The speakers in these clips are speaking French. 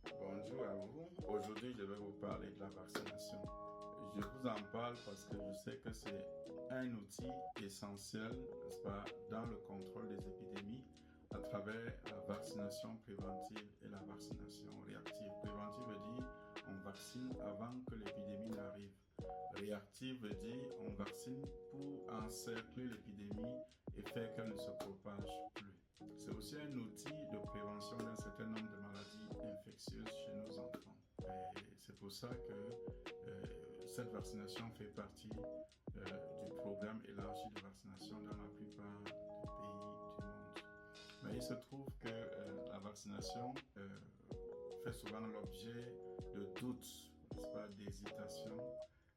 Bonjour à vous. Aujourd'hui, je vais vous parler de la vaccination. Je vous en parle parce que je sais que c'est un outil essentiel, n'est-ce pas, dans le contrôle des épidémies à travers la vaccination préventive et la vaccination réactive. Préventive veut dire on vaccine avant que l'épidémie n'arrive. Réactive veut dire on vaccine pour encercler l'épidémie et faire qu'elle ne se propage plus. C'est aussi un outil de prévention d'un certain nombre de maladies infectieuses chez nos enfants. Et c'est pour ça que cette vaccination fait partie du programme élargi de vaccination dans la plupart des pays du monde. Mais il se trouve que la vaccination fait souvent l'objet de doutes, n'est-ce pas, d'hésitation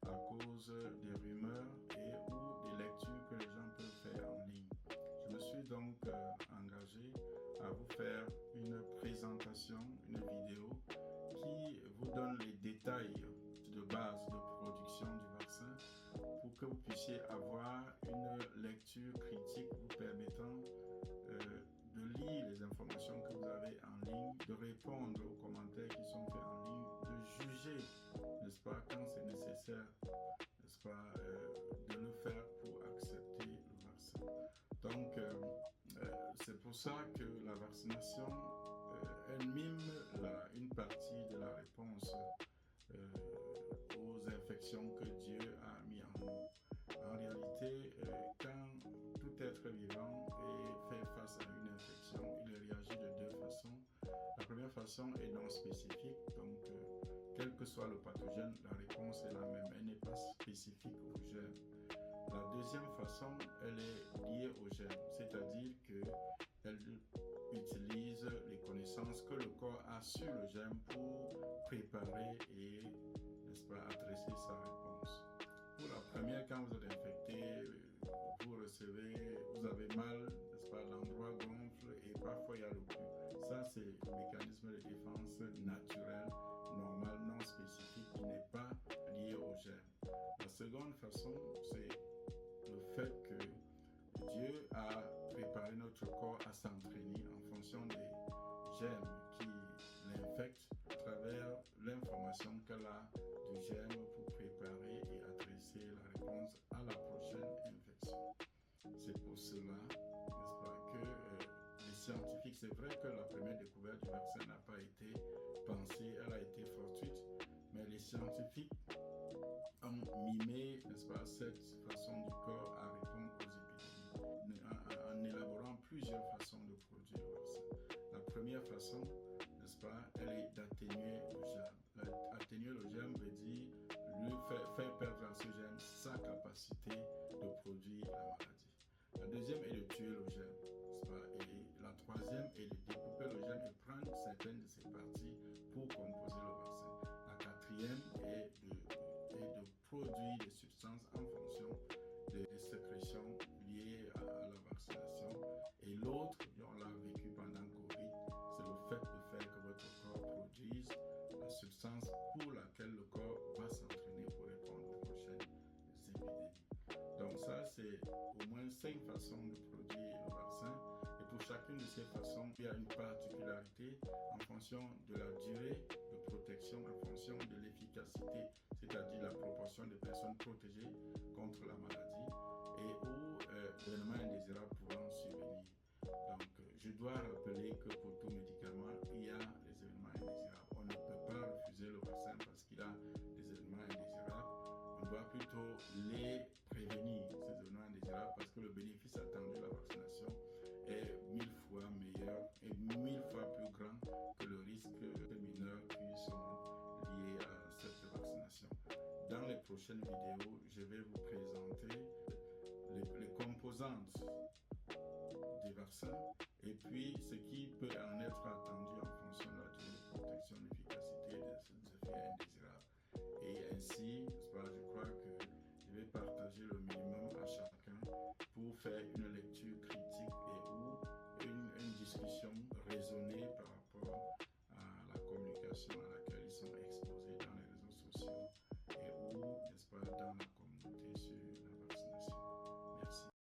à cause des rumeurs et ou des lectures que les gens peuvent faire en ligne. Je me suis donc engagé à vous faire une présentation, une vidéo qui vous donne les détails de base de production du vaccin pour que vous puissiez avoir une lecture critique vous permettant de lire les informations que vous avez en ligne, de répondre aux commentaires qui sont faits en ligne, de juger, n'est-ce pas, quand c'est nécessaire, n'est-ce pas, de le faire pour accepter le vaccin. Donc, c'est pour ça que la vaccination, elle mime une partie de la réponse aux infections que Dieu a mis en nous. En réalité, quand tout être vivant fait face à une infection, il réagit de deux façons. La première façon est non spécifique, donc quel que soit le pathogène, la réponse est la même, elle n'est pas spécifique au germe. La deuxième façon, elle est liée au germe, c'est-à-dire qu'elle utilise les connaissances que le corps a sur le germe pour préparer et, n'est-ce pas, adresser sa réponse. Pour la première, quand vous êtes infecté, vous avez mal, n'est-ce pas, l'endroit gonfle et parfois il y a le pus. Ça, c'est le mécanisme de défense naturel, normal, non spécifique, qui n'est pas lié au germe. La seconde façon, c'est le fait que Dieu a préparé notre corps à s'entraîner en fonction des germes qui l'infectent à travers l'information qu'elle a du germe pour préparer et adresser la réponse à la prochaine infection. C'est pour cela, n'est-ce pas, que les scientifiques, c'est vrai que la première découverte du vaccin n'a pas été pensée, elle a été fortuite, mais les scientifiques ont mimé, n'est-ce pas, cette façon du corps à répondre aux épidémies en élaborant plusieurs façons de produire le vaccin. La première façon, n'est-ce pas, elle est d'atténuer le germe. Atténuer le germe veut dire lui faire perdre à ce germe sa capacité de produire la maladie. La deuxième est de tuer le germe, n'est-ce pas, et la troisième est de découper le germe et prendre certaines de ses parties pour composer le vaccin. La quatrième est de produire des substances en fonction des sécrétions liées à la vaccination. Et l'autre, on l'a vécu pendant Covid, c'est le fait de faire que votre corps produise la substance pour laquelle le corps va s'entraîner pour répondre aux prochaines épidémies. Donc ça, c'est au moins 5 façons de produire le vaccin. Et pour chacune de ces façons, il y a une particularité en fonction de la durée de protection, en fonction de l'efficacité, c'est-à-dire la proportion de personnes protégées contre la maladie et où l'événement indésirable pouvant survenir. Donc, je dois rappeler que pour tout médicament, il y a des événements indésirables. On ne peut pas refuser le vaccin parce qu'il a des événements indésirables. On doit plutôt les prévenir, ces événements indésirables, parce que le bénéfice attendu de la vaccination est 1000 fois meilleur et 1000 fois plus grand que le risque mineur qui sont liés à cette vaccination. Dans les prochaines vidéos, je vais vous présenter les composantes des vaccins et puis ce qui peut en être attendu en fonction de la durée de protection, l'efficacité de ces effets indésirables. Et ainsi, je crois que je vais partager le minimum à chacun pour faire une lecture critique et ou une discussion raisonnée par rapport à la communication, à